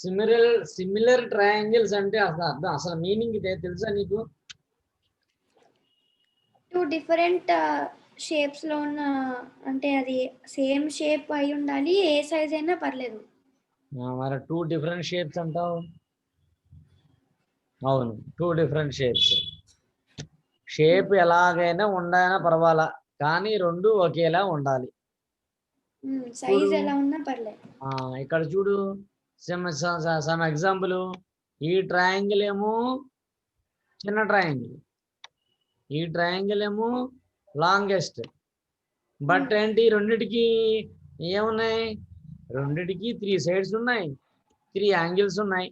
Similar triangles అంటే అసలు meaning ఇదే తెలుసా నీకు? టూ డిఫరెంట్ షేప్స్ లో ఉన్న, అంటే అది సేమ్ షేప్ అయి ఉండాలి, ఏ సైజ్ అయినా పర్లేదు. మరి 2 డిఫరెంట్ షేప్స్ అంటావు? అవును, 2 డిఫరెంట్ షేప్స్. షేప్ ఎలాగైనా ఉండైనా పర్వాలా, కానీ 2 ఒకేలా ఉండాలి. సైజ్ ఎలా ఉన్నా పర్లేదు. ఇక్కడ చూడు, సమ్ ఎగ్జాంపుల్. ఈ ట్రయాంగిల్ ఏమో చిన్న ట్రయాంగిల్, ఈ ట్రయాంగిల్ ఏమో లాంగెస్ట్. బట్ ఏంటి, రెండిటికి ఏమున్నాయి? రెండిటికి 3 సైడ్స్ ఉన్నాయి, 3 యాంగిల్స్ ఉన్నాయి.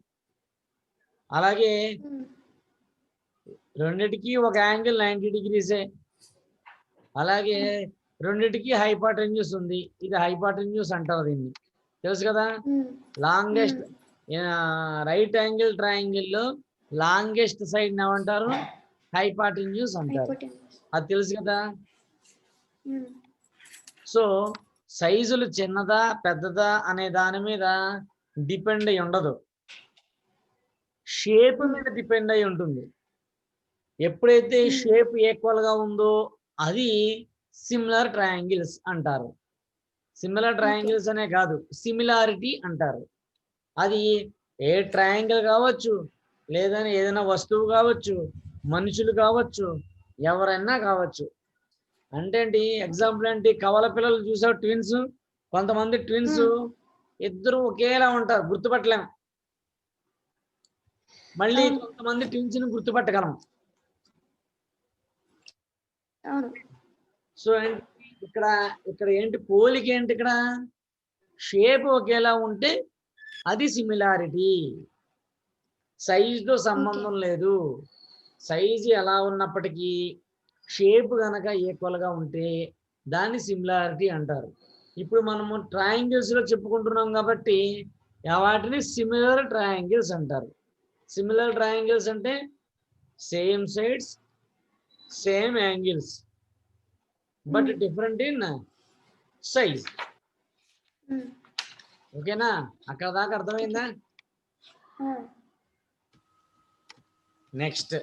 అలాగే రెండిటికి ఒక యాంగిల్ 90 డిగ్రీసే. అలాగే రెండిటికి హైపాటెన్యూస్ ఉంది, ఇది హైపాటెన్యూస్ అంటారు దీన్ని, తెలుసు కదా? లాంగెస్ట్ రైట్ యాంగిల్ ట్రయాంగిల్ లో లాంగెస్ట్ సైడ్ ఏమంటారు? హైపాటెన్యూస్ అంటారు, అది తెలుసు కదా? సో సైజులు చిన్నదా పెద్దదా అనే దాని మీద డిపెండ్ అయి ఉండదు, షేప్ మీద డిపెండ్ అయి ఉంటుంది. ఎప్పుడైతే షేప్ ఈక్వల్ గా ఉందో అది సిమిలర్ ట్రయాంగిల్స్ అంటారు. సిమిలర్ ట్రయాంగిల్స్ అనే కాదు, సిమిలారిటీ అంటారు. అది ఏ ట్రయాంగిల్ కావచ్చు, లేదని ఏదైనా వస్తువు కావచ్చు, మనుషులు కావచ్చు, ఎవరైనా కావచ్చు. అంటే ఏంటి, ఎగ్జాంపుల్ ఏంటి, కవల పిల్లలు చూసావు, ట్విన్స్. కొంతమంది ట్విన్స్ ఇద్దరు ఒకేలా ఉంటారు, గుర్తుపట్టలేం. మళ్ళీ కొంతమంది ట్విన్స్ ని గుర్తుపట్టగలం. సో ఇక్కడ ఏంటి పోలిక ఏంటి, ఇక్కడ షేప్ ఒకేలా ఉంటే అది సిమిలారిటీ. సైజుతో సంబంధం లేదు, సైజు ఎలా ఉన్నప్పటికీ షేప్ గనక ఈక్వల్ గా ఉంటే దాన్ని సిమిలారిటీ అంటారు. ఇప్పుడు మనము ట్రయాంగిల్స్ లో చెప్పుకుంటున్నాం కాబట్టి వాటిని సిమిలర్ ట్రయాంగిల్స్ అంటారు. సిమిలర్ ట్రయాంగిల్స్ అంటే same sides, same angles, but different in size. ఓకేనా? అక్కడ దాకా అర్థమైందా? నెక్స్ట్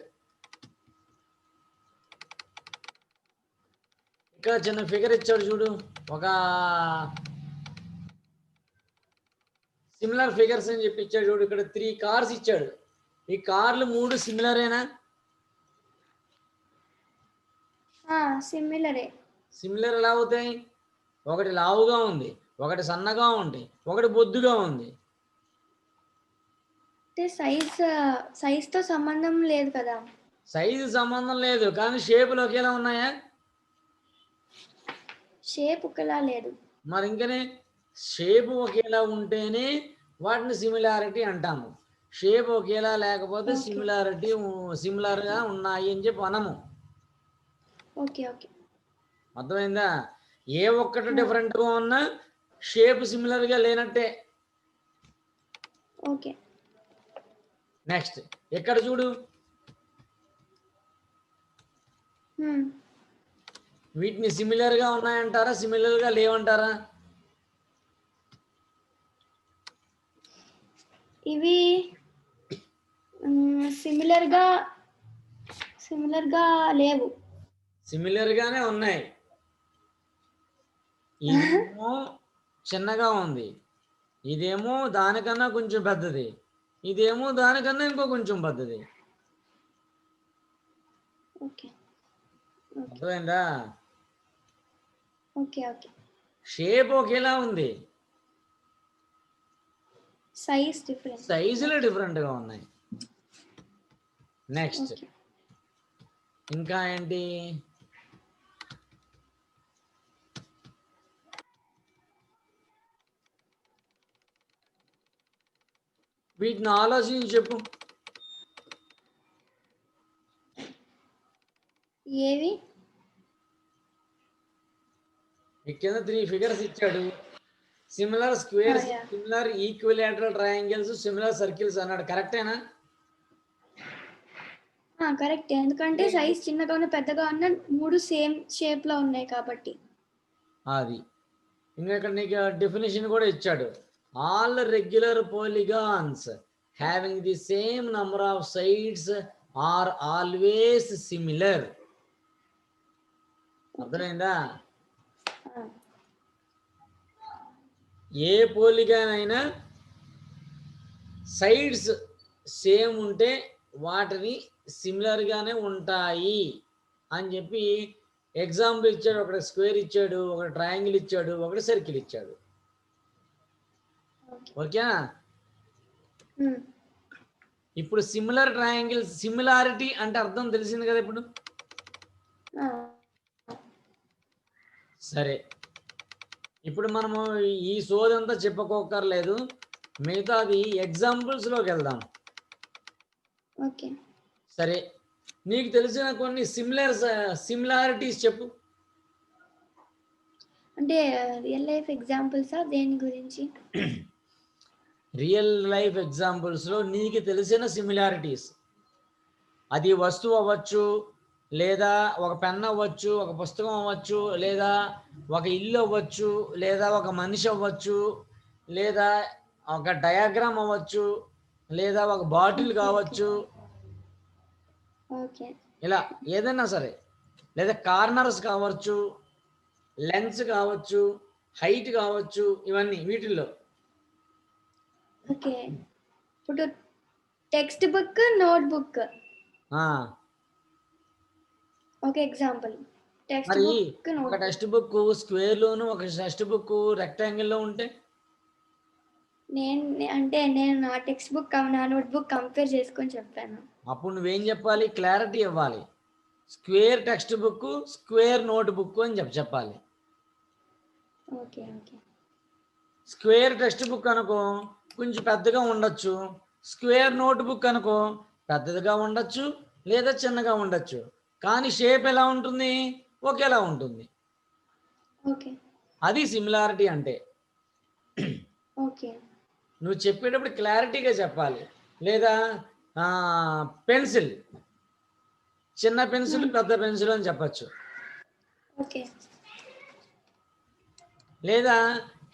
ఇక్కడ చిన్న ఫిగర్ ఇచ్చాడు చూడు, ఒక సిమిలర్ ఫిగర్స్ అని చెప్పి ఇచ్చాడు చూడు. ఇక్కడ 3 కార్స్ ఇచ్చాడు. ఈ కార్లు 3 సిమిలరేనా? సిమిలర్ ఎలా అవుతాయి? ఒకటి లావుగా ఉంది, ఒకటి సన్నగా ఉంది, ఒకటి బొద్దుగా ఉంది. సైజ్ తో సంబంధం లేదు కదా? సైజు సంబంధం లేదు, కానీ షేపులు ఒకేలా ఉన్నాయా? షేప్ ఒకేలా లేదు. మరి ఇంకనే షేప్ ఒకేలా ఉంటేనే వాటిని సిమిలారిటీ అంటాము. షేప్ ఒకేలా లేకపోతే సిమిలర్ గా ఉన్నాయి అని చెప్పి అనము. అర్థమైందా? ఏ ఒక్కటి డిఫరెంట్ గా ఉన్నా షేప్ సిమిలర్ గా లేనట్టే. నెక్స్ట్ ఎక్కడ చూడు, వీటిని సిమిలర్ గా ఉన్నాయంటారా, సిమిలర్ గా లేవంటారా? ఇవి సిమిలర్ గా లేవు, సిమిలర్ గానే ఉన్నాయి. ఇదేమో చిన్నగా ఉంది, ఇదేమో దానికన్నా కొంచెం పెద్దది, ఇదేమో దానికన్నా ఇంకో కొంచెం పెద్దది. అర్థమైందా? షేప్ ఒకేలా ఉంది, సైజులు డిఫరెంట్ గా ఉన్నాయి. నెక్స్ట్ ఇంకా ఏంటి, వీటిని ఆలోచించి చెప్పు. ఏవి? కింద 3 ఫిగర్స్ ఇచ్చాడు. Similar squares, similar equilateral triangles, similar circles అన్నాడు. కరెక్టేనా? కరెక్ట్. ఎందుకంటే సైజ్ చిన్నగా ఉన్న పెద్దగా ఉన్న 3 సేమ్ షేప్ లో ఉన్నాయి కాబట్టి. అది ఇంకా ఇక్కడ నీకు డెఫినేషన్ కూడా ఇచ్చాడు. all regular polygons having the same number of sides are always similar. అర్థమైందా? ఏ పోలిగాన్ అయినా సైడ్స్ సేమ్ ఉంటే వాటిని సిమిలర్గానే ఉంటాయి అని చెప్పి ఎగ్జాంపుల్ ఇచ్చాడు. ఒకటి స్క్వేర్ ఇచ్చాడు, ఒకటి ట్రయాంగిల్ ఇచ్చాడు, ఒకటి సర్కిల్ ఇచ్చాడు. ఓకేనా? ఇప్పుడు సిమిలర్ ట్రయాంగిల్స్, సిమిలారిటీ అంటే అర్థం తెలిసింది కదా ఇప్పుడు. సరే, ఇప్పుడు మనము ఈ సోదంతా చెప్పుకోకర్లేదు, మిగతాది ఎగ్జాంపుల్స్లోకి వెళ్దాం. ఓకే. సరే, నీకు తెలిసిన కొన్ని సిమిలారిటీస్ చెప్పు. అంటే రియల్ లైఫ్ ఎగ్జాంపుల్సా దేని గురించి? రియల్ లైఫ్ ఎగ్జాంపుల్స్లో నీకు తెలిసిన సిమిలారిటీస్. అది వస్తువు అవ్వచ్చు, లేదా ఒక పెన్ అవ్వచ్చు, ఒక పుస్తకం అవ్వచ్చు, లేదా ఒక ఇల్లు అవ్వచ్చు, లేదా ఒక మనిషి అవ్వచ్చు, లేదా ఒక డయాగ్రామ్ అవ్వచ్చు, లేదా ఒక బాటిల్ కావచ్చు, ఇలా ఏదైనా సరే, లేదా కార్నర్స్ కావచ్చు, లెన్స్ కావచ్చు, హైట్ కావచ్చు, ఇవన్నీ వీటిల్లో. ఓకే. ఇప్పుడు టెక్స్ట్ బుక్, నోట్ బుక్ ఒక ఎగ్జాంపుల్. మరి ఒక టెక్స్ట్ బుక్ స్క్వేర్ లోను, ఒక టెక్స్ట్ బుక్ రెక్టాంగిల్ లో ఉంటే నేను నా టెక్స్ట్ బుక్ నా నోట్ బుక్ కంపేర్ చేసుకొని చెప్పాను. అప్పుడు నువ్వేం చెప్పాలి? క్లారిటీ ఇవ్వాలి. Square text book, square note book అని చెప్పాలి. Okay okay. Square text book అనుకో కొంచెం పెద్దగా ఉండొచ్చు, స్క్వేర్ నోట్ బుక్ అనుకో పెద్దదిగా ఉండొచ్చు, లేదా చిన్నగా ఉండొచ్చు, కానీ షేప్ ఎలా ఉంటుంది? ఒకేలా ఉంటుంది. ఓకే. అది సిమిలారిటీ అంటే. ఓకే. నువ్వు చెప్పేటప్పుడు క్లారిటీగా చెప్పాలి. లేదా పెన్సిల్, చిన్న పెన్సిల్, పెద్ద పెన్సిల్ అని చెప్పచ్చు. ఓకే. లేదా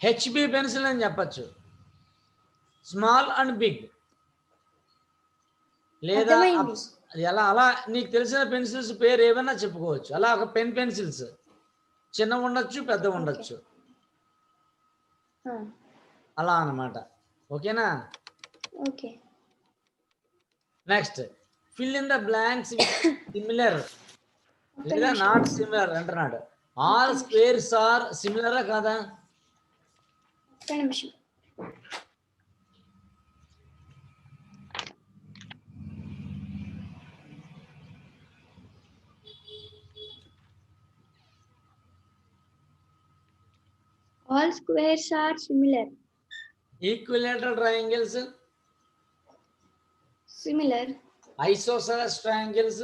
హెచ్బి పెన్సిల్ అని చెప్పచ్చు, స్మాల్ అండ్ బిగ్. లేదా ఎలా అలా నీకు తెలిసిన పెన్సిల్స్ పేరు ఏమైనా చెప్పుకోవచ్చు. అలా ఒక పెన్సిల్స్ చిన్న ఉండొచ్చు, పెద్ద ఉండొచ్చు, అలా అన్నమాట. ఓకేనా? Okay. Next, fill in the blanks with similar లేదా నాట్ సిమిలర్ అంటున్నాడు. ఆల్ స్క్వేర్స్ ఆర్ సిమిలరా కాదా? ఒక్క నిమిషం. All squares are similar. Equilateral triangles? Similar. Isosceles triangles?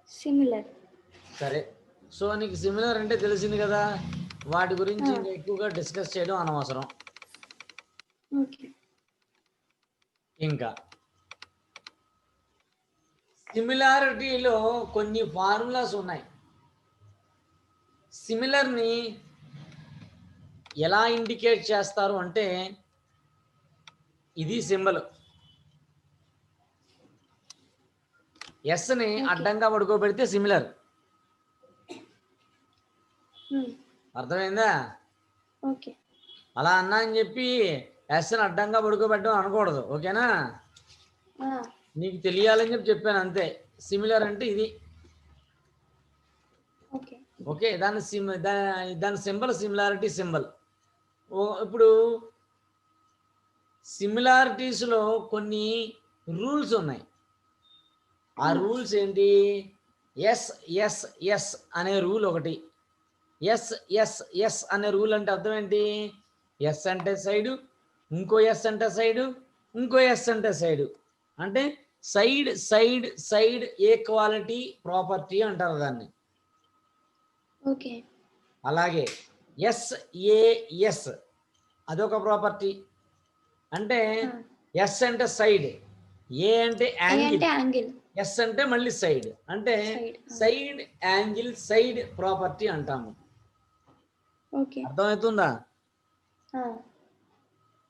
Similar. సరే, సో నీకు సిమిలర్ అంటే తెలిసింది కదా, వాటి గురించి ఇంకా ఎక్కువగా డిస్కస్ చేయడం అనవసరం. ఓకే. ఇంకా సిమిలారిటీలో కొన్ని ఫార్ములాస్ ఉన్నాయి. సిమిలర్ని ఎలా ఇండికేట్ చేస్తారు అంటే, ఇది సింబల్ ఎస్ని అడ్డంగా పడుకోబెడితే సిమిలర్. అర్థమైందా? ఓకే. అలా అన్నా అని చెప్పి ఎస్ని అడ్డంగా పడుకోబెట్టడం అనకూడదు. ఓకేనా? నీకు తెలియాలని చెప్పాను అంతే. సిమిలర్ అంటే ఇది. ఓకే, దాని సింబల్ సిమిలారిటీ సింబల్. ఇప్పుడు సిమిలారిటీస్లో కొన్ని రూల్స్ ఉన్నాయి. ఆ రూల్స్ ఏంటి? ఎస్ అనే రూల్ ఒకటి. ఎస్ అనే రూల్ అంటే అర్థం ఏంటి? ఎస్ అంటే సైడు, ఇంకో ఎస్ అంటే సైడు, ఇంకో ఎస్ అంటే సైడు. అంటే side side side equality property అంటారు దాన్ని. ఓకే. అలాగే ఎస్ అదొక ప్రాపర్టీ. అంటే ఎస్ అంటే సైడ్, ఏ అంటే యాంగిల్, ఎస్ అంటే మళ్ళీ సైడ్. అంటే సైడ్ యాంగిల్ సైడ్ ప్రాపర్టీ అంటాము. అర్థమవుతుందా?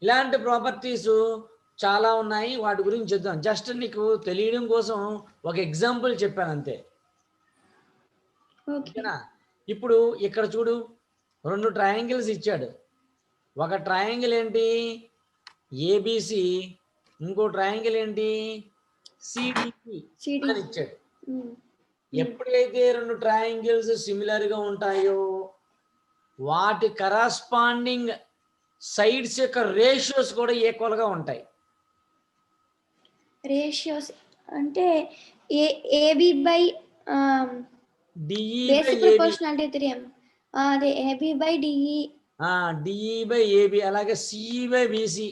ఇలాంటి ప్రాపర్టీస్ చాలా ఉన్నాయి, వాటి గురించి చూద్దాం. జస్ట్ నీకు తెలియడం కోసం ఒక ఎగ్జాంపుల్ చెప్పాను అంతే. ఓకే ఓకేనా? ఇప్పుడు ఇక్కడ చూడు, 2 ట్రయాంగిల్స్ ఇచ్చాడు. ఒక ట్రయాంగిల్ ఏంటి ఏబిసి, ఇంకో ట్రయాంగిల్ ఏంటి సిడిపి సిడి అని ఇచ్చాడు. ఎప్పుడైతే 2 ట్రయాంగిల్స్ సిమిలర్గా ఉంటాయో వాటి కరస్పాండింగ్ సైడ్స్ యొక్క రేషియోస్ కూడా ఈక్వల్గా ఉంటాయి. రేషియోస్ అంటే AB by DE basic proportionality theorem, అదే AB by DE, DE by AB, అలాగే CE by BC,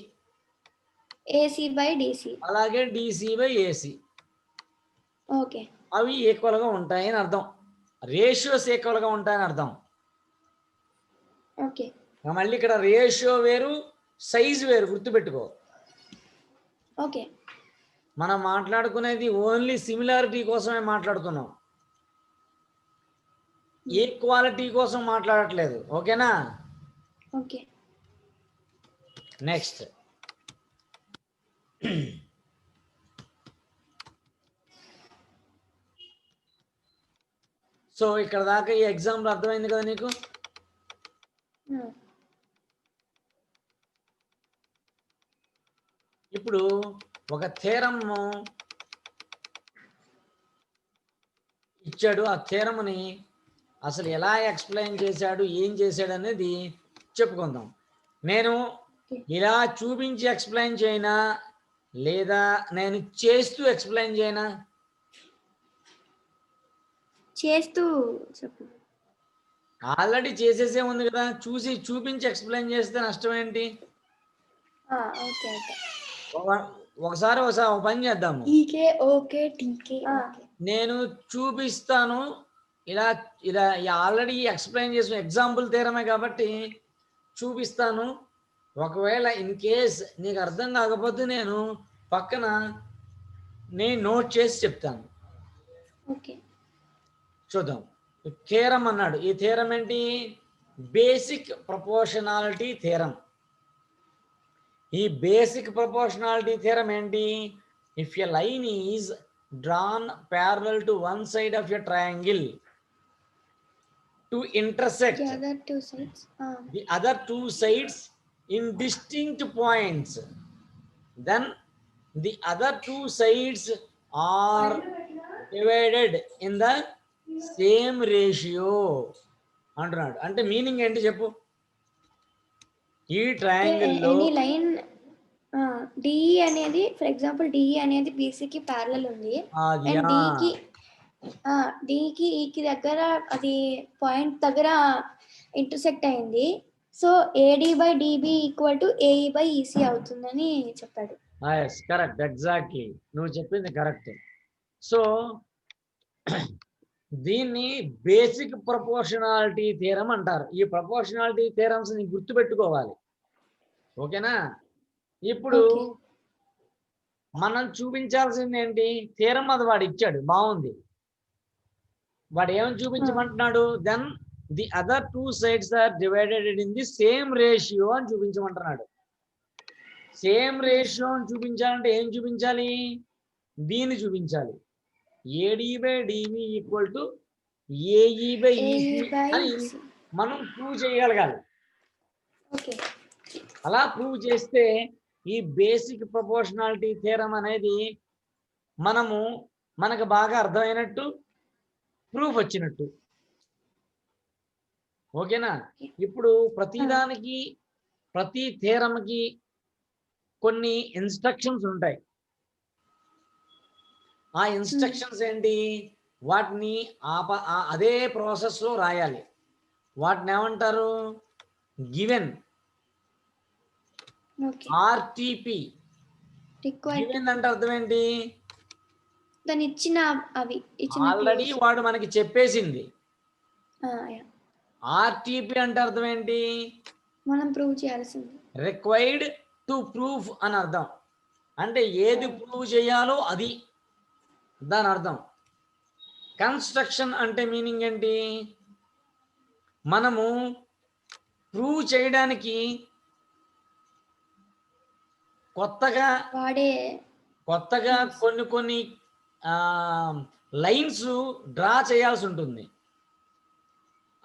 AC by DC, అలాగే డిసి బై ఏసి. ఓకే అవి ఈక్వల్గా ఉంటాయని అర్థం, రేషియోస్ ఈక్వల్గా ఉంటాయని అర్థం. ఓకే మళ్ళీ ఇక్కడ రేషియో వేరు, సైజ్ వేరు, గుర్తుపెట్టుకో. ఓకే మనం మాట్లాడుకునేది ఓన్లీ సిమిలారిటీ కోసమే మాట్లాడుతున్నాం, ఈక్వాలిటీ కోసం మాట్లాడట్లేదు. ఓకేనా? ఓకే నెక్స్ట్ సో ఇక్కడ దాకా ఈ ఎగ్జాంపుల్ అర్థమైంది కదా నీకు? ఇప్పుడు ఒక థీరం ఇచ్చాడు, ఆ థీరముని అసలు ఎలా ఎక్స్ప్లెయిన్ చేశాడు, ఏం చేశాడు అనేది చెప్పుకుందాం. నేను ఇలా చూపించి ఎక్స్ప్లెయిన్ చేయనా, లేదా నేను చేస్తూ ఎక్స్ప్లెయిన్ చేయనా? చేస్తూ చెప్పు. ఆల్రెడీ చేసేసే ఉంది కదా, చూపించి ఎక్స్ప్లెయిన్ చేస్తే నష్టం ఏంటి? ఓకే ఓకే ఒకసారి ఒక పని చేద్దాము. టీకే ఓకే టీకే నేను చూపిస్తాను, ఇలా ఇలా ఆల్రెడీ ఎక్స్ప్లెయిన్ చేసిన ఎగ్జాంపుల్ థీరమే కాబట్టి చూపిస్తాను. ఒకవేళ ఇన్ కేస్ నీకు అర్థం కాకపోతే నేను పక్కన నోట్ చేసి చెప్తాను. ఓకే చూద్దాం. థీరం అన్నాడు. ఈ థీరం ఏంటి? Basic proportionality theorem. ఈ బేసిక్ ప్రపోర్షనాలిటీ థీరం ఏంటి? If a line is drawn parallel to one side of a triangle to intersect the other two sides in distinct points, then the other two sides are divided in the same ratio అంటున్నాడు. అంటే meaning ఏంటి చెప్పు? ఈ triangle లో line DE అనేది, for example DE అనేది బీసీకి parallel ఉంది, అండ్ డికి ఈకి దగ్గర అది పాయింట్ దగ్గర ఇంటర్సెక్ట్ అయింది. So AD by dB equal to AE by EC అవుతుందని చెప్పాడు. కరెక్ట్, ఎగ్జాక్ట్లీ, నువ్వు చెప్పింది కరెక్ట్. సో దీన్ని బేసిక్ ప్రపోర్షనాలిటీ థీరం అంటారు. ఈ ప్రపోర్షనాలిటీ థీరమ్స్ ని గుర్తుపెట్టుకోవాలి. ఓకేనా? ఇప్పుడు మనం చూపించాల్సింది ఏంటి? థీరం అది వాడు ఇచ్చాడు, బాగుంది. వాడు ఏమని చూపించమంటున్నాడు? Then the other two sides are divided in the same ratio అని చూపించమంటున్నాడు. సేమ్ రేషియో అని చూపించాలంటే ఏం చూపించాలి? దీన్ని చూపించాలి. AD by dB equal to AE by EC అని మనం ప్రూవ్ చేయగలగాలి. అలా ప్రూవ్ చేస్తే ఈ బేసిక్ ప్రపోర్షనాలిటీ థీరం అనేది మనకు బాగా అర్థమైనట్టు, ప్రూఫ్ వచ్చినట్టు. ఓకేనా? ఇప్పుడు ప్రతిదానికి, ప్రతి థీరంకి కొన్ని ఇన్స్ట్రక్షన్స్ ఉంటాయి. ఆ ఇన్స్ట్రక్షన్స్ ఏంటి? వాటిని అదే ప్రాసెస్లో రాయాలి. వాటిని ఏమంటారు? గివెన్, ఆర్టిపి. గివెన్ అంటే అర్థం ఏంటి? ఆల్రెడీ వాడు మనకి చెప్పేసింది. ఆర్టిపి అంటే అర్థం ఏంటి? మనం ప్రూవ్ చేయాల్సింది. రిక్వైర్డ్ టు ప్రూఫ్ అని అర్థం. అంటే ఏది ప్రూవ్ చేయాలో అది, దాని అర్థం. కన్స్ట్రక్షన్ అంటే మీనింగ్ ఏంటి? మనము ప్రూవ్ చేయడానికి కొత్తగా వాడే కొన్ని లైన్స్ డ్రా చేయాల్సి ఉంటుంది.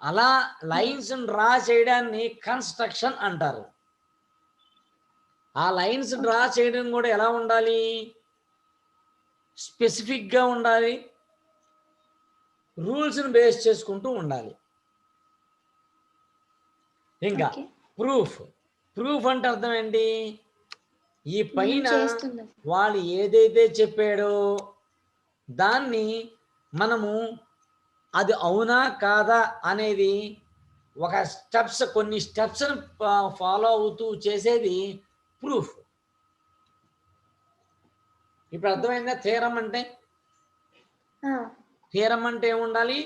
అలా లైన్స్ డ్రా చేయడాన్ని కన్స్ట్రక్షన్ అంటారు. ఆ లైన్స్ డ్రా చేయడం కూడా ఎలా ఉండాలి? స్పెసిఫిక్గా ఉండాలి, రూల్స్ని బేస్ చేసుకుంటూ ఉండాలి. ఇంకా ప్రూఫ్ అంటే అర్థం ఏంటి? ఈ పైన వాళ్ళు ఏదైతే చెప్పాడో దాన్ని మనము అది అవునా కాదా అనేది ఒక కొన్ని స్టెప్స్ ఫాలో అవుతూ చేసేది ప్రూఫ్. ఇప్పుడు అర్థమైందా? థియరం అంటే ఏముండాలి?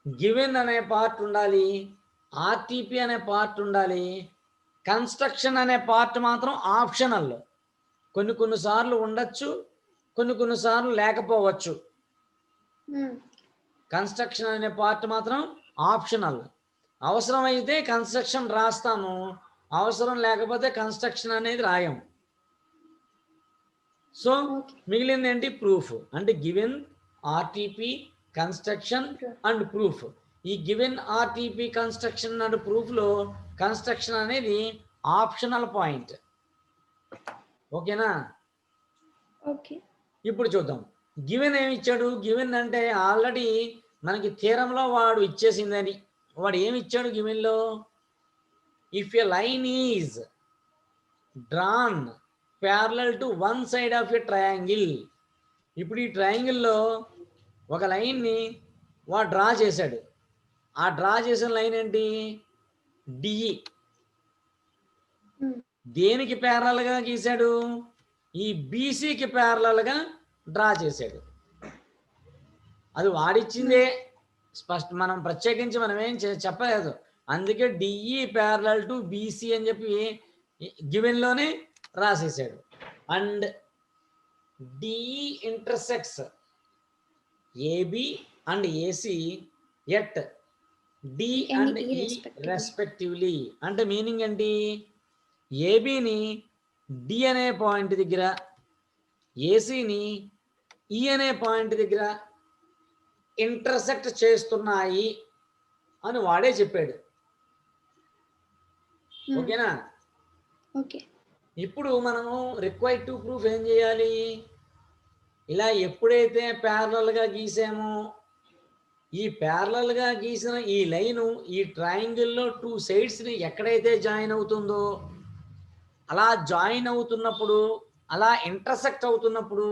గివెన్ అనే పార్ట్ ఉండాలి, ఆర్టీపీ అనే పార్ట్ ఉండాలి, కన్స్ట్రక్షన్ అనే పార్ట్ మాత్రం ఆప్షనల్. కొన్ని సార్లు ఉండొచ్చు, కొన్ని సార్లు లేకపోవచ్చు. కన్స్ట్రక్షన్ అనే పార్ట్ మాత్రం ఆప్షనల్. అవసరమైతే కన్స్ట్రక్షన్ రాస్తాము, అవసరం లేకపోతే కన్స్ట్రక్షన్ అనేది రాయం. సో మిగిలింది ఏంటి? ప్రూఫ్. అంటే given, RTP, construction and proof. ఈ గివెన్, ఆర్టీపీ, కన్స్ట్రక్షన్ అండ్ ప్రూఫ్లో కన్స్ట్రక్షన్ అనేది ఆప్షనల్ పాయింట్. ఓకేనా? ఓకే. ఇప్పుడు చూద్దాం గివెన్ ఏమి ఇచ్చాడు. గివెన్ అంటే ఆల్రెడీ మనకి థియరంలో వాడు ఇచ్చేసిందని. వాడు ఏమి ఇచ్చాడు గివెన్లో? If a line is drawn parallel to one side of a triangle. ఇప్పుడు ఈ ట్రయాంగిల్లో ఒక లైన్ని వాడు డ్రా చేశాడు. ఆ డ్రా చేసిన లైన్ ఏంటి? డిఈ. దేనికి ప్యారలల్గా గీశాడు? ఈ బీసీకి ప్యారలల్గా డ్రా చేశాడు. అది వాడిచ్చిందే, మనం ప్రత్యేకించి మనం ఏం చెప్పలేదు. అందుకే డిఈ ప్యారలల్ టు బీసీ అని చెప్పి గివెన్లోనే రాసేసాడు. And DE intersects AB and AC at D and E respectively. అంటే మీనింగ్ ఏంటి? ఏబిని డి అనే పాయింట్ దగ్గర, ఏసీని ఈ అనే పాయింట్ దగ్గర ఇంటర్సెక్ట్ చేస్తున్నాయి అని వాడే చెప్పాడు. ఓకేనా? ఓకే. ఇప్పుడు మనము రిక్వైర్డ్ టు ప్రూఫ్ ఏం చేయాలి? ఇలా ఎప్పుడైతే ప్యారలల్గా గీసామో, ఈ ప్యారలల్గా గీసిన ఈ లైను ఈ ట్రయాంగిల్లో 2 సైడ్స్ని ఎక్కడైతే జాయిన్ అవుతుందో, అలా జాయిన్ అవుతున్నప్పుడు, అలా ఇంటర్సెక్ట్ అవుతున్నప్పుడు,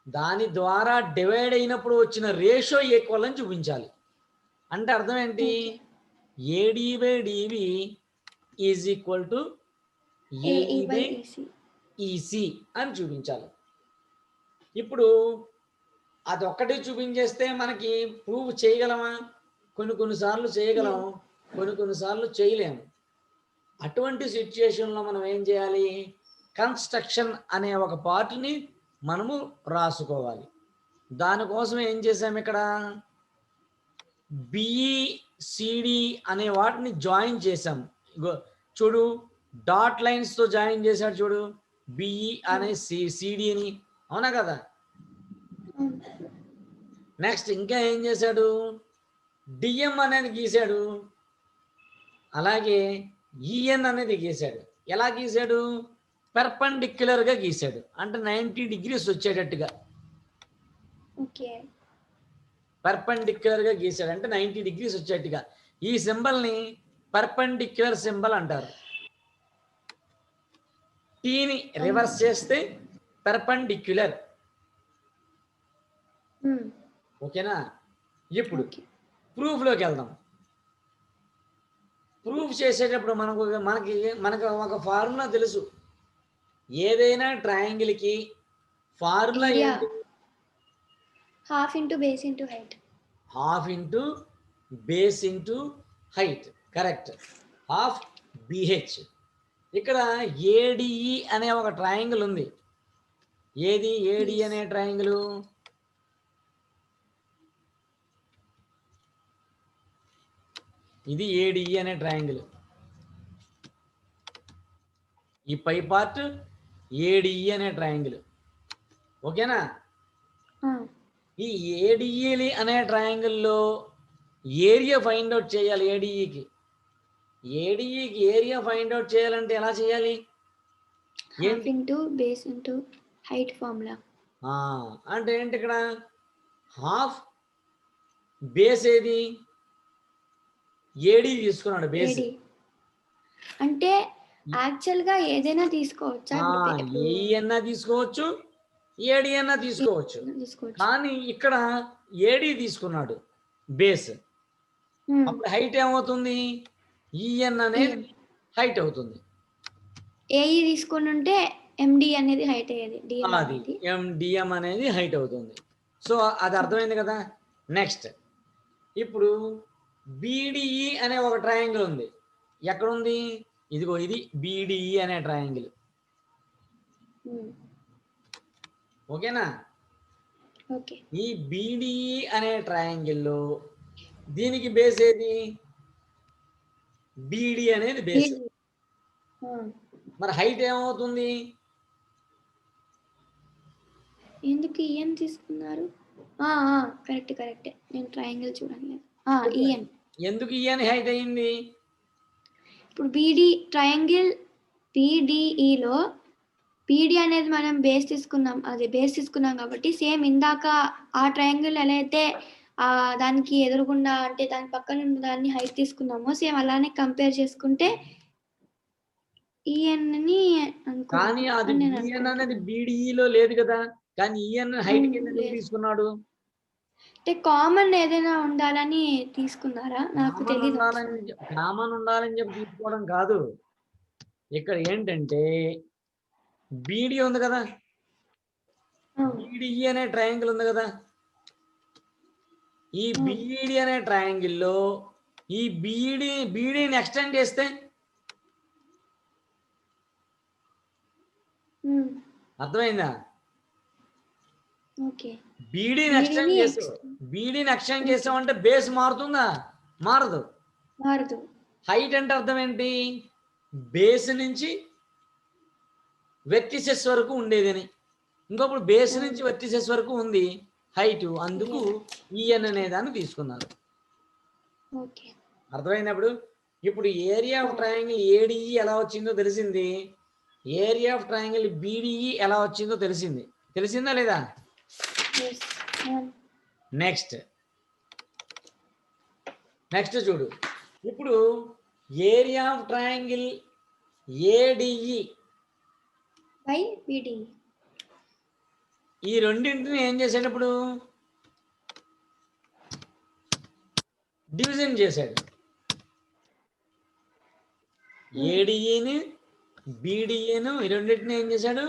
దాని ద్వారా డివైడ్ అయినప్పుడు వచ్చిన రేషియో ఈక్వల్ అని చూపించాలి. అంటే అర్థం ఏంటి? AD by dB is equal to AE by EC అని చూపించాలి. ఇప్పుడు అదొక్కటి చూపించేస్తే మనకి ప్రూవ్ చేయగలమా? కొన్నిసార్లు చేయగలం, కొన్నిసార్లు చేయలేము. అటువంటి సిచ్యుయేషన్లో మనం ఏం చేయాలి? కన్స్ట్రక్షన్ అనే ఒక పార్ట్ని మనము రాసుకోవాలి. దానికోసం ఏం చేసాము? ఇక్కడ బిఈసిడి అనే వాటిని జాయిన్ చేసాం. చూడు, డాట్ లైన్స్తో జాయిన్ చేశాడు. చూడు, బిఈ అనే సిడిని. అవునా కదా? నెక్స్ట్ ఇంకా ఏం చేశాడు? డిఎం అనేది గీశాడు, అలాగే ఈఎన్ అనేది గీశాడు. ఎలా గీశాడు? పెర్పెండిక్యులర్గా గీశాడు. అంటే 90 degrees వచ్చేటట్టుగా పెర్పెండిక్యులర్గా గీశాడు. అంటే 90 degrees వచ్చేట్టుగా. ఈ సింబల్ని పర్పెండిక్యులర్ సింబల్ అంటారు. టీని రివర్స్ చేస్తే పెర్పెండిక్యులర్. ఓకేనా? ఇప్పుడు ప్రూఫ్లోకి వెళ్దాం. ప్రూఫ్ చేసేటప్పుడు మనకి ఒక ఫార్ములా తెలుసు. ఏదైనా ట్రయాంగిల్కి ఫార్ములా ఏంటి? Half into base into height. Half into base into height. Correct. Half BH. ఇక్కడ ఏడిఈ అనే ఒక ట్రయాంగిల్ ఉంది. ఏది ఏడి అనే ట్రయాంగిల్? ఇది ఏడిఈ అనే ట్రయాంగిల్. ఈ పై పార్ట్ ఏడిఈ అనే ట్రయాంగిల్. ఓకేనా? ఆ, ఈ ఏడిఈ అనే ట్రయాంగిల్లో ఏరియా ఫైండ్ అవుట్ చేయాలి. ఏడిఈకి ఏరియా ఫైండ్ అవుట్ చేయాలంటే ఎలా చేయాలి? Half into base into height formula. అంటే ఏంటి ఇక్కడ? హాఫ్ బేస్ ఏది? ఏడి తీసుకున్నాడు బేస్. ఏడి అంటే యాక్చువల్ గా ఏదైనా తీసుకోవచ్చా? ఏఈ అన్నా తీసుకోవచ్చు, ఏడి అన్నా తీసుకోవచ్చు. తీసుకోవచ్చు. కానీ ఇక్కడ ఏడి తీసుకున్నాడు బేస్. అప్పుడు హైట్ ఏమవుతుంది? ఈఎన్ అనేది హైట్ అవుతుంది. ఏఈ తీసుకొని ఉంటే ఎండి అనేది హైట్ అయ్యేది. డిఎం అది అనేది ఎండిఎం అనేది హైట్ అవుతుంది. సో అది అర్థమైంది కదా. నెక్స్ట్ ఇప్పుడు బీడిఈ అనే ఒక ట్రయాంగిల్ ఉంది. ఎక్కడుంది? ఇదిగో ఇది బీడిఈ అనే ట్రయాంగిల్. ఓకేనా? ఓకే. ఈ బీడిఈ అనే ట్రయాంగిల్లో దీనికి బేస్ ఏది? బీడి అనేది బేస్. మరి హైట్ ఏమవుతుంది? ఎందుకు ఈఎన్ తీసుకున్నారు? Correct correct. నేను ట్రయాంగిల్ చూడండి. ఈఎన్ ఎందుకు ఈఎన్ హైట్ అయింది? ఇప్పుడు బీడి ట్రయాంగిల్ పీడిఈలో పీడి అనేది మనం బేస్ తీసుకున్నాం. అది బేస్ తీసుకున్నాం కాబట్టి సేమ్ ఇందాక ఆ ట్రయాంగిల్ ఎలా అయితే దానికి ఎదురుగుండా అంటే దాని పక్కన ఉన్న దాన్ని హైట్ తీసుకున్నామో సేమ్ అలానే కంపేర్ చేసుకుంటే ఈఎన్ ని కానీ అది ఈఎన్ అనేది బీడిఈలో లేదు కదా. కానీ ఈఎన్ హైట్ కింద తీసుకున్నాడు. అంటే కామన్ ఏదైనా ఉండాలని తీసుకున్నారా? నాకు తెలియదు. కామన్ ఉండాలని చెప్పి తీసుకోవడం కాదు. ఇక్కడ ఏంటంటే బీడి ఉంది కదా, బీడిఈ అనే ట్రయాంగిల్ ఉంది కదా. ఈ బీడి అనే ట్రయాంగిల్లో ఈ బీడీని ఎక్స్టెండ్ చేస్తే అర్థమైందా? బీడీని ఎక్స్టెండ్ చేసామంటే బేస్ మారుతుందా? మారదు. హైట్ అంటే అర్థం ఏంటి? బేస్ నుంచి వెర్టిసెస్ వరకు ఉండేదని. ఇంకొప్పుడు బేస్ నుంచి వెర్టిసెస్ వరకు ఉంది హైట్. అందుకు ఈఎన్ అనే దాన్ని తీసుకున్నారు. అర్థమైనప్పుడు ఇప్పుడు ఏరియా ఆఫ్ ట్రయాంగిల్ ఏడిఈ ఎలా వచ్చిందో తెలిసింది. ఏరియా ఆఫ్ ట్రయాంగిల్ బీడిఈ ఎలా వచ్చిందో తెలిసిందా లేదా? నెక్స్ట్ చూడు. ఇప్పుడు area of triangle ADE by BDE ఈ రెండింటిని ఏం చేశాడు? ఇప్పుడు డివిజన్ చేశాడు. ఏడిఈని బీడిఈను ఈ రెండింటిని ఏం చేశాడు?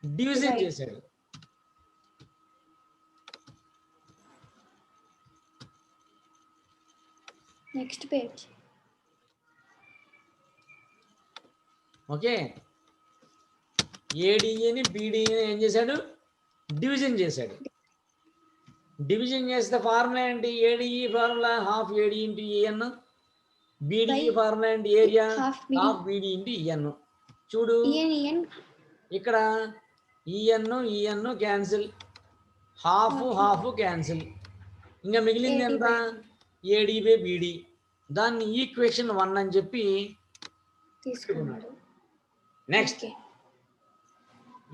డివిజన్ చేశాడు. Next page. ఓకే, ఏడిఈని బీడిఈని ఏం చేశాడు? డివిజన్ చేశాడు. డివిజన్ చేస్తే ఫార్ములా ఏంటి? ADE formula half AD into EN. BDE formula ఏంటి? Area half BD into EN. చూడు ఇక్కడ ఈఎన్ క్యాన్సిల్, హాఫ్ క్యాన్సిల్. ఇంకా మిగిలింది ఎంత? AD by BD. దాన్ని ఈక్వేషన్ 1 అని చెప్పి తీసుకున్నాడు. నెక్స్ట్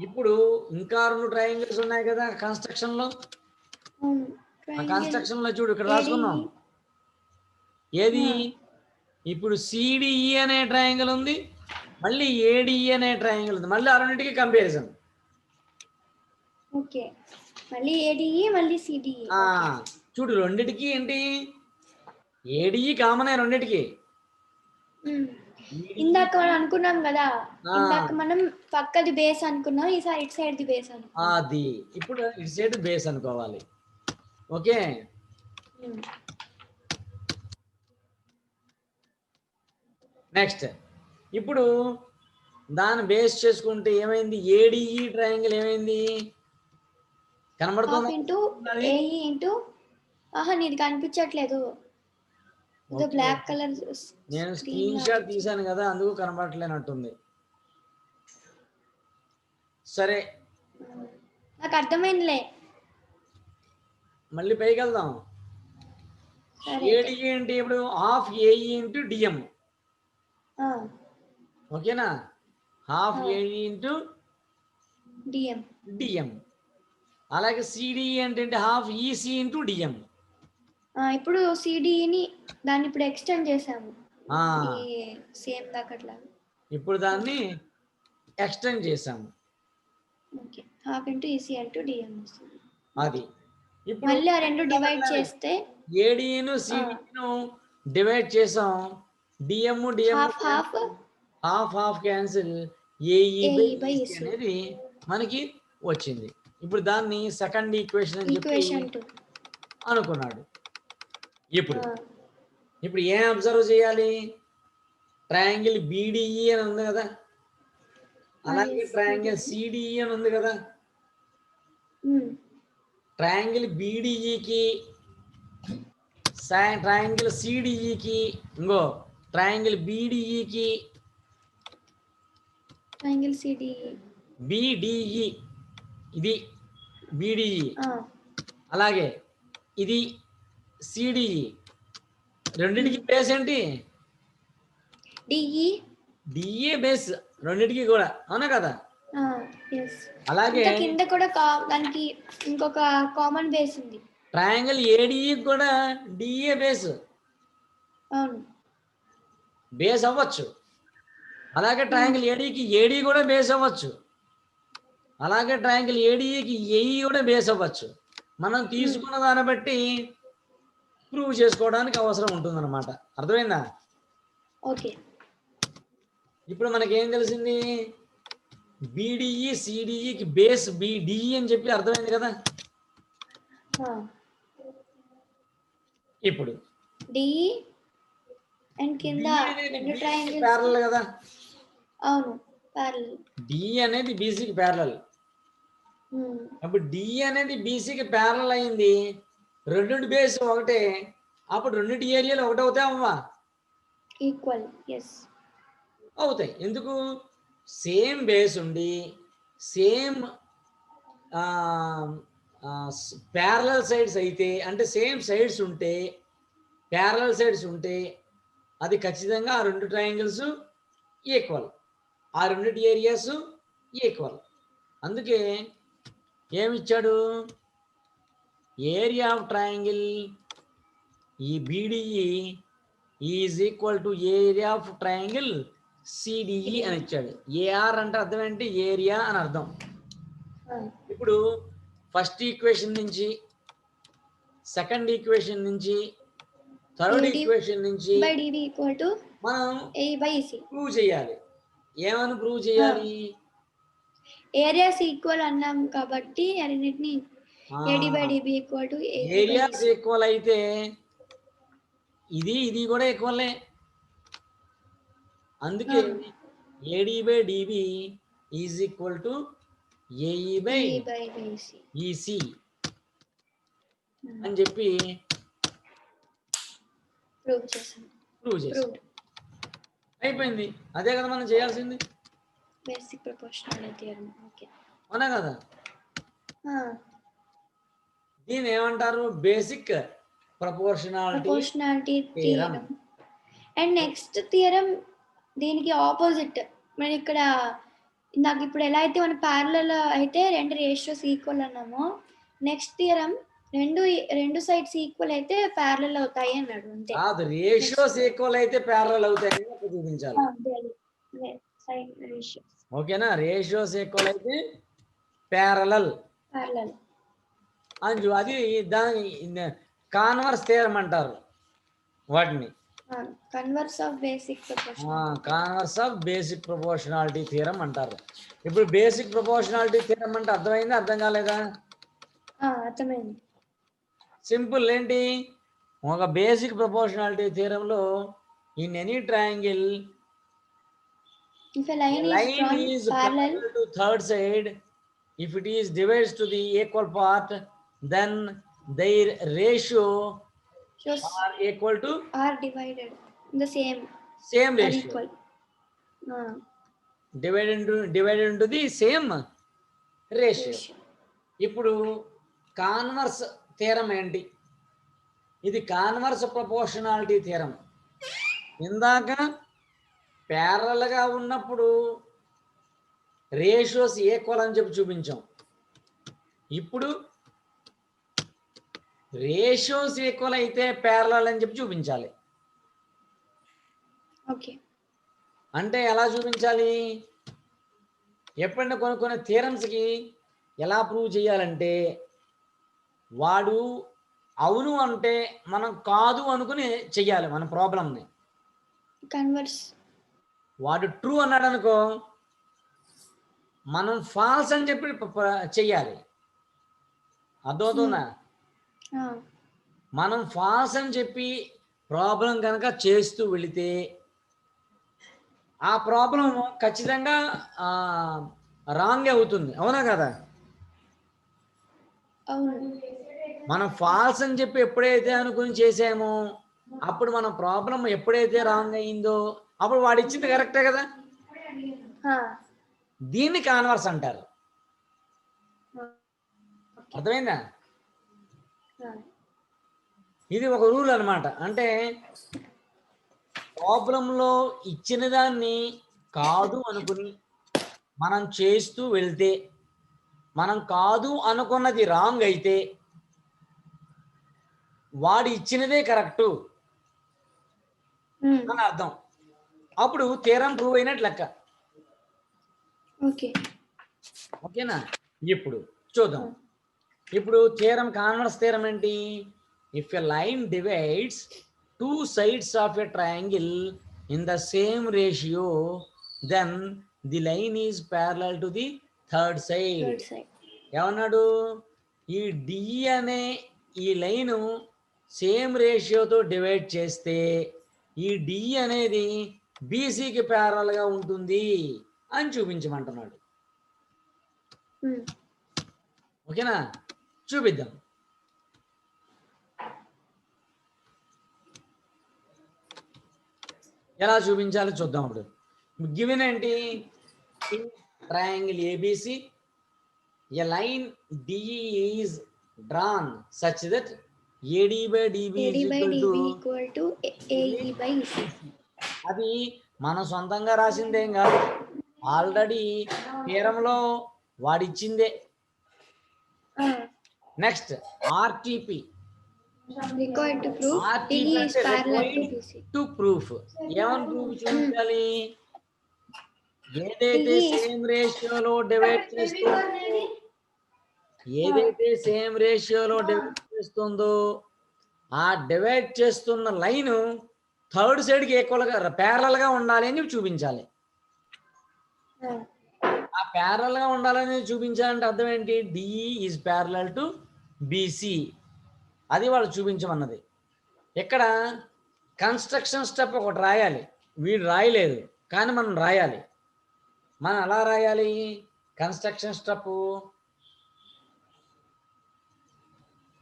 ఇప్పుడు ఇంకా 2 ట్రయాంగిల్స్ ఉన్నాయి కదా కన్స్ట్రక్షన్ లో. ఆ కన్స్ట్రక్షన్ లో చూడు, ఇక్కడ రాసుకున్నాం. ఏది? ఇప్పుడు సిడిఈ అనే ట్రయాంగిల్ ఉంది, మళ్ళీ ఏడిఈ అనే ట్రయాంగిల్ ఉంది. మళ్ళీ ఆ రెండింటికి కంపారిజన్. ఓకే, మళ్ళీ ఏడిఈ మళ్ళీ సిడిఈ. చూడు, రెండిటికి ఏంటి? ఏడిఈ కామన్ రెండిటికి. ఇందాక మనం అనుకున్నాం కదా, ఇందాక మనం పక్కది బేస్ అనుకున్నాం, ఈసారి ఇటు సైడ్ ది బేస్ అనుకున్నాం. అది ఇప్పుడు ఇటు సైడ్ బేస్ అనుకోవాలి. ఓకే, నెక్స్ట్ ఇప్పుడు దాన్ని బేస్ చేసుకుంటే ఏమైంది? ఏడిఈ ట్రయాంగిల్ ఏమైంది? కనబడుతుంది? నీది కనిపించట్లేదు. Black colour. నేను స్క్రీన్ షాట్ తీసాను కదా, అందుకు కనబడట్లేనట్టుంది. సరే నాకు అర్థమైందిలే. మళ్ళీ పైకి వెళ్దాం. సరే ఏడి ఏంటి ఇప్పుడు హాఫ్ ఏఈ ఇంటూ డిఎం. ఓకేనా? Half AE into DM. DM. అలాగే సిడిఈ అంటే హాఫ్ ఈసీ ఇంటూ డిఎం. ఇప్పుడు సిడిఈని దాన్ని ఇప్పుడు ఎక్స్టెండ్ చేసాము. ఆ, సేమ్ దాకట్లా. ఇప్పుడు దాన్ని ఎక్స్టెండ్ చేసాము. Okay, half into EC into DM వస్తుంది. అది ఇప్పుడు మళ్ళీ ఆ రెండు డివైడ్ చేస్తే ఏడీను సిడిఈను డివైడ్ చేసాం. DM DM half half half half cancel, AE by EC EC అనేది మనకి వచ్చింది. ఇప్పుడు దాన్ని సెకండ్ ఈక్వేషన్ అని చెప్పి ఈక్వేషన్ 2 అనుకున్నాడు. ఇప్పుడు ఏం అబ్జర్వ్ చేయాలి? ట్రయాంగిల్ బీడిఈ అని ఉంది కదా, అలాగే ట్రయాంగిల్ సిడిఈ అని ఉంది కదా. ట్రయాంగిల్ బీడిఈకి ట్రయాంగిల్ సిడిఈకి ఇంకో ట్రయాంగిల్ బీడిఈకి ట్రయాంగిల్ సిడిఈ బిడిఈ, ఇది బిడిఈ, అలాగే ఇది సిడిఈ. రెండింటికి బేస్ ఏంటి? డిఈ. డిఏ బేస్ రెండింటికి కూడా, అవునా కదా? అలాగే కింద కూడా దానికి ఇంకొక కామన్ బేస్ ఉంది. ట్రయాంగిల్ ఏడిఈ కూడా డిఏ బేస్ బేస్ అవ్వచ్చు. అలాగే ట్రయాంగిల్ ఏడీకి ఏడీ కూడా బేస్ అవ్వచ్చు. అలాగే ట్రయాంగిల్ ఏడీకి ఏఈ కూడా బేస్ అవ్వచ్చు. మనం తీసుకున్న దాన్ని బట్టి ప్రూవ్ చేసుకోవడానికి అవసరం ఉంటుందన్నమాట. అర్థమైందా? ఓకే. ఇప్పుడు మనకేం తెలిసింది? బీడిఈ సిడిఈకి బేస్ బిడిఈ అని చెప్పి అర్థమైంది కదా. ఇప్పుడు డిఈ అండ్ కింద రెండు ట్రయాంగిల్స్ ప్యారలల్ కదా. అవును, ప్యారలల్. డిఈ అనేది బీసీకి ప్యారలల్. అప్పుడు డిఈ అనేది బీసీకి ప్యారలల్ అయింది. రెండింటి బేస్ ఒకటే, అప్పుడు రెండింటి ఏరియాలు ఒకటి అవుతాయి అవ్వా? ఈక్వల్. ఎస్, అవుతాయి. ఎందుకు? సేమ్ బేస్ ఉండి సేమ్ ప్యారలల్ సైడ్స్ అయితే, అంటే సేమ్ సైడ్స్ ఉంటే, ప్యారలల్ సైడ్స్ ఉంటే అది ఖచ్చితంగా ఆ రెండు ట్రయాంగిల్స్ ఈక్వల్, ఆ రెండింటి ఏరియాస్ ఈక్వల్. అందుకే ఏమిచ్చాడు? ఏరియా ఆఫ్ ట్రయాంగిల్ ఈ BDE is equal to area of triangle CDE అని ఇచ్చాడు. ఏఆర్ అంటే అర్థం ఏంటి? ఏరియా అని అర్థం. ఇప్పుడు ఫస్ట్ ఈక్వేషన్ నుంచి, సెకండ్ ఈక్వేషన్ నుంచి, థర్డ్ ఈక్వేషన్ నుంచి మనం ప్రూవ్ చేయాలి. ఏమని ప్రూవ్ చేయాలి? ఏరియాస్ ఈక్వల్ అన్నాం కాబట్టి అన్నిటిని AD/DB equal to areas equal అయితే ఇది ఇది కూడా ఈక్వలే. అందుకే AD/DB is equal to AE/EC అని చెప్పి ప్రూవ్ చేసాం. అయిపోయింది. అదే కదా మనం చేయాల్సింది. Basic proportionality theorem. ఓకే, అవునా కదా? దీని ఏమంటారు? Basic proportionality theorem. And next theorem దీనికి ఆపోజిట్. మనం ఇక్కడ నాకు ఇప్పుడు ఎలా అయితే మన ప్యారలల్ అయితే రెండు రేషియోస్ ఈక్వల్ అన్నామో, నెక్స్ట్ థియరం రెండు సైడ్స్ ఈక్వల్ అయితే ప్యారలల్ అవుతాయి అన్నాడు. అంతే. కాదు, రేషియోస్ ఈక్వల్ అయితే ప్యారలల్ అవుతాయని చూపించాలి. ఓకేనా? రేషియోస్ ఈక్వల్ అయితే ప్యారలల్ అంజు, అది దాని కాన్వర్స్ థియరం అంటారు వాటిని. Converse of basic proportionality theorem అంటారు. ఇప్పుడు బేసిక్ ప్రపోర్షనాలిటీ థియరం అంటే అర్థమైందా? అర్థం కాలేదా? అర్థమైంది. సింపుల్. ఏంటి? ఒక బేసిక్ ప్రపోర్షనాలిటీ థియరంలో in any triangle if a line is parallel to third side, if it is divides to the equal part, then their ratio are equal to are divided in the same ratio, equal. divided into the same ratio. ఇప్పుడు converse theorem ఏంటి? ఇది converse proportionality theorem. ఇందాక ప్యారలల్గా ఉన్నప్పుడు ratios equal అని చెప్పి చూపించాం. ఇప్పుడు రేషియోస్ ఈక్వల్ అయితే ప్యారలల్ అని చెప్పి చూపించాలి. ఓకే. అంటే ఎలా చూపించాలి? ఎప్పుడైనా కొన్ని థీరమ్స్కి ఎలా ప్రూవ్ చేయాలంటే, వాడు అవును అంటే మనం కాదు అనుకుని చెయ్యాలి మన ప్రాబ్లంని. కన్వర్స్. వాడు ట్రూ అన్నాడు అనుకో, మనం ఫాల్స్ అని చెప్పి చెయ్యాలి. అర్థమవుతుందా? మనం ఫాల్స్ అని చెప్పి ప్రాబ్లం కనుక చేస్తూ వెళితే ఆ ప్రాబ్లం ఖచ్చితంగా రాంగ్ అవుతుంది. అవునా కదా? అవును. మనం ఫాల్స్ అని చెప్పి ఎప్పుడైతే అనుకుని చేసామో అప్పుడు మన ప్రాబ్లం ఎప్పుడైతే రాంగ్ అయిందో అప్పుడు వాడు ఇచ్చింది కరెక్టే కదా. దీన్ని కాన్వర్స్ అంటారు. అర్థమైందా? ఇది ఒక రూల్ అన్నమాట. అంటే ప్రాబ్లంలో ఇచ్చిన దాన్ని కాదు అనుకుని మనం చేస్తూ వెళ్తే, మనం కాదు అనుకున్నది రాంగ్ అయితే వాడు ఇచ్చినదే కరెక్టు అని అర్థం. అప్పుడు థీరం ప్రూవ్ అయినట్లు లెక్క. ఓకేనా? ఇప్పుడు చూద్దాం. ఇప్పుడు థీరం కాన్వర్స్ థీరం ఏంటి? If a line divides two sides of a triangle in the same ratio then the line is parallel to the third side. ఏమన్నాడు? ఈ డి అనే ఈ లైను సేమ్ రేషియోతో డివైడ్ చేస్తే ఈ డి అనేది బీసీకి ప్యారలల్గా ఉంటుంది అని చూపించమంటున్నాడు. ఓకేనా? చూపిద్దాం. ఎలా చూపించాలో చూద్దాం. అప్పుడు గివెన్ ఏంటి? Triangle ABC a line DE is drawn such that AD by DB is equal to AE by EC. అది మనం సొంతంగా రాసిందేం కాదు, ఆల్రెడీ థీరంలో వాడిచ్చిందే. Next RTP to proof. ఏమని ప్రూఫ్ చూపించాలి? ఏదైతే సేమ్ రేషియోలో డివైడ్ చేస్తుందో ఆ డివైడ్ చేస్తున్న లైన్ థర్డ్ సైడ్కి ఈక్వల్గా ప్యారలల్గా ఉండాలి అని చూపించాలి. ఆ ప్యారలల్గా ఉండాలని చూపించాలంటే అర్థం ఏంటి? DE is parallel to BC. అది వాళ్ళు చూపించమన్నది. ఇక్కడ కన్స్ట్రక్షన్ స్టెప్ ఒకటి రాయాలి. వీడు రాయలేదు కానీ మనం రాయాలి. మనం ఎలా రాయాలి? Construction step.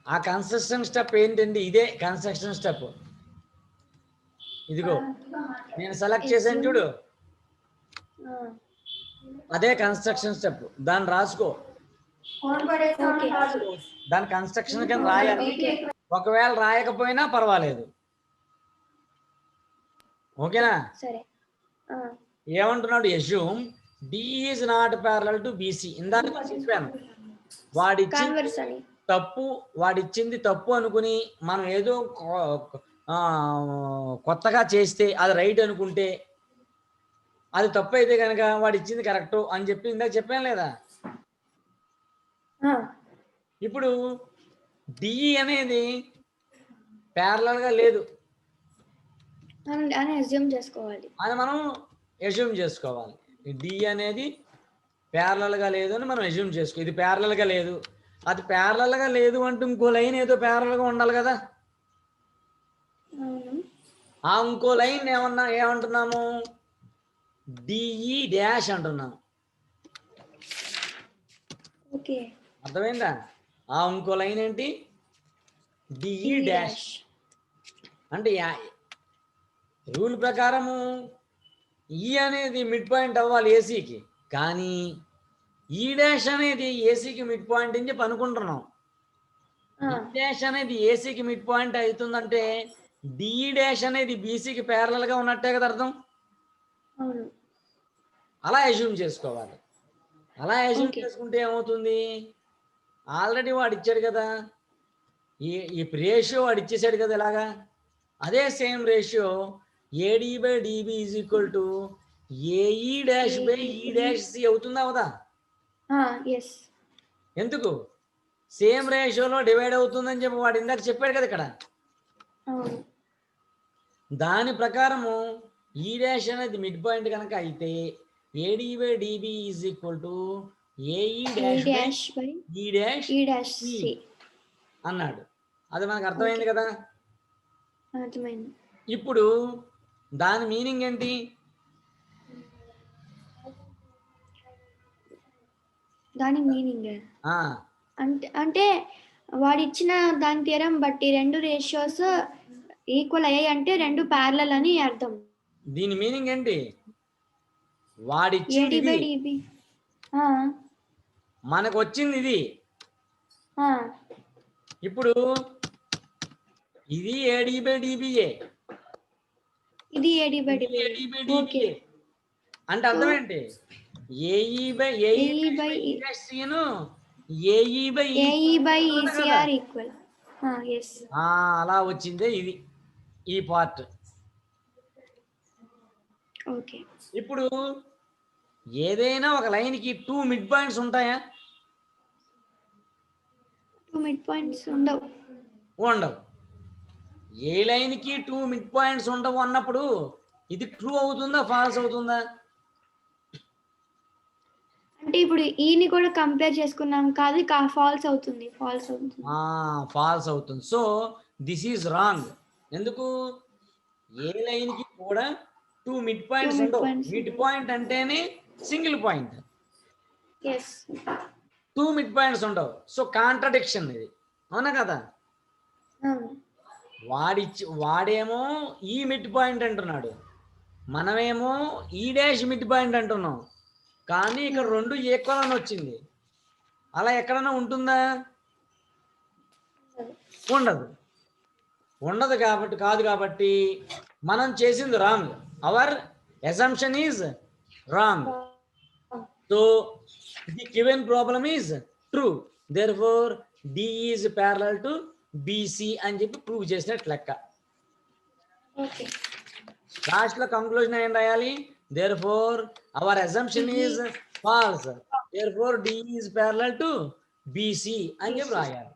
ఆ కన్స్ట్రక్షన్ స్టెప్ ఏంటండి? ఇదే కన్స్ట్రక్షన్ స్టెప్. ఇదిగో నేను సెలెక్ట్ చేశాను చూడు, అదే కన్స్ట్రక్షన్ స్టెప్. దాన్ని రాసుకో. దాని కన్స్ట్రక్షన్ కింద రాయాలి. ఒకవేళ రాయకపోయినా పర్వాలేదు. ఓకేనా? ఏమంటున్నాడు? Assume D is not parallel to BC. ఇందాక చెప్పాను వాడిచ్చింది తప్పు అనుకుని మనం ఏదో కొత్తగా చేస్తే అది రైట్ అనుకుంటే అది తప్పు అయితే కనుక వాడిచ్చింది కరెక్ట్ అని చెప్పి ఇందాక చెప్పాను లేదా? ఇప్పుడు డిఈ అనేది ప్యారలల్గా లేదు అని మనం అస్యూమ్ చేసుకోవాలి. డి అనేది ప్యారలల్గా లేదు అని మనం అస్యూమ్ చేసుకోవాలి. ఇది ప్యారలల్గా లేదు, అది ప్యారలల్గా లేదు అంటూ ఇంకో లైన్ ఏదో ప్యారలల్గా ఉండాలి కదా. ఆ ఇంకో లైన్ ఏమంటున్నాము? డిఈ డాష్ అంటున్నాము. అర్థమైందా? ఆ ఇంకో లైన్ ఏంటి? DE dash. అంటే రూల్ ప్రకారము ఈ అనేది మిడ్ పాయింట్ అవ్వాలి ఏసీకి, కానీ ఈ డాష్ అనేది ఏసీకి మిడ్ పాయింట్ అని చెప్పి అనుకుంటున్నాం. ఆ, ఈ డాష్ అనేది ఏసీకి మిడ్ పాయింట్ అవుతుందంటే డి డాష్ అనేది బీసీకి ప్యారలల్ గా ఉన్నట్టే కదా అర్థం. అవును. అలా అజ్యూమ్ చేసుకోవాలి. అలా అజ్యూమ్ Okay. చేసుకుంటే ఏమవుతుంది, ఆల్రెడీ వాడు ఇచ్చాడు కదా, ఈ రేషియో వాడు ఇచ్చేసాడు కదా ఇలాగా. అదే same ratio AD by dB is equal to AE dash by ఈ డాష్ సి అవుతుందా అవదా? ఎస్. ఎందుకు? సేమ్ రేషియోలో డివైడ్ అవుతుందని చెప్పి వాడు ఇందాక చెప్పాడు కదా ఇక్కడ. అవును. దాని ప్రకారము ఈ డాష్ అనేది మిడ్ పాయింట్ కనుక అయితే AD by dB is equal to AE ఈ డాష్ బై డాష్ బై ఈ డాష్ ఈ డాష్ సి సి. అన్నాడు. అది మనకు అర్థమైంది కదా. అర్థమైంది. ఇప్పుడు దాని మీనింగ్ ఏంటి? దాని మీనింగ్ ఆ, అంటే వాడిచ్చిన దాని థియరం బట్టి రెండు రేషియోస్ ఈక్వల్ అయ్యాయి అంటే రెండు ప్యారలల్ అని అర్థం. దీని మీనింగ్ ఏంటి? వాడిచ్చింది ఏడి బై ఇది, డిబి. మనకు వచ్చింది ఇది. ఆ, ఇప్పుడు ఇది ఏడి బై డిబిఏ, ఇది AD by DB. AD by okay. DBA అంటే అర్థం ఏంటి? ఏఈ బై ఏఈ బై సిను AE by AE by ECR equal. Yes. అలా వచ్చిందే ఇది, ఈ పార్ట్. ఓకే. ఇప్పుడు ఏదైనా ఒక లైన్కి 2 మిడ్ పాయింట్స్ ఉంటాయా? 2 మిడ్ పాయింట్స్ ఉండవు. ఉండవు. ఏ లైన్కి 2 మిడ్ పాయింట్స్ ఉండవు అన్నప్పుడు ఇది ట్రూ అవుతుందా ఫాల్స్ అవుతుందా? అంటే ఇప్పుడు ఈని కూడా కంపేర్ చేసుకున్నాం కాదు, ఫాల్స్ అవుతుంది. ఫాల్స్ అవుతుంది. So this is wrong. ఎందుకు? ఏ లైన్కి కూడా 2 మిడ్ పాయింట్స్ ఉండవు. మిడ్ పాయింట్ అంటేనే single point. Yes. 2 mid points ఉండవు. సో కాంట్రడిక్షన్ ఇది, అవునా కదా? వాడేమో ఈ మిడ్ పాయింట్ అంటున్నాడు, మనమేమో ఈ డాష్ మిడ్ పాయింట్ అంటున్నాం. కానీ ఇక్కడ రెండు ఈక్వల్ అని వచ్చింది. అలా ఎక్కడైనా ఉంటుందా? ఉండదు కాబట్టి కాదు కాబట్టి మనం చేసింది wrong. Our assumption is wrong. So the given problem is true. Therefore D is parallel to BC అని చెప్పి ప్రూవ్ చేసినట్టు లెక్క. లాస్ట్ లో కంక్లూజన్ ఏం రాయాలి? Therefore our assumption is false, therefore D is parallel to BC అని చెప్పి రాయాలి.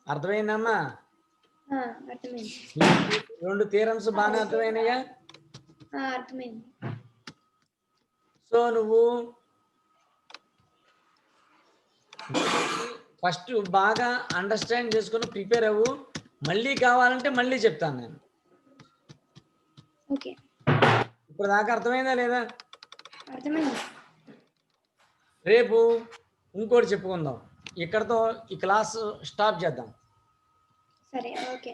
అర్థమైందమ్మా? రెండు థియరమ్స్ బాగానే అర్థమైనాయా? అర్థమైంది. సో నువ్వు ఫస్ట్ బాగా అండర్స్టాండ్ చేసుకుని ప్రిపేర్ అవ్వు. మళ్ళీ కావాలంటే మళ్ళీ చెప్తాను నేను. ఓకే. ఇప్పుడు దాకా అర్థమైందా లేదా? అర్థమైంది. రేపు ఇంకోటి చెప్పుకుందాం. ఇక్కడతో ఈ క్లాస్ స్టాప్ చేద్దాం. సరే. ఓకే.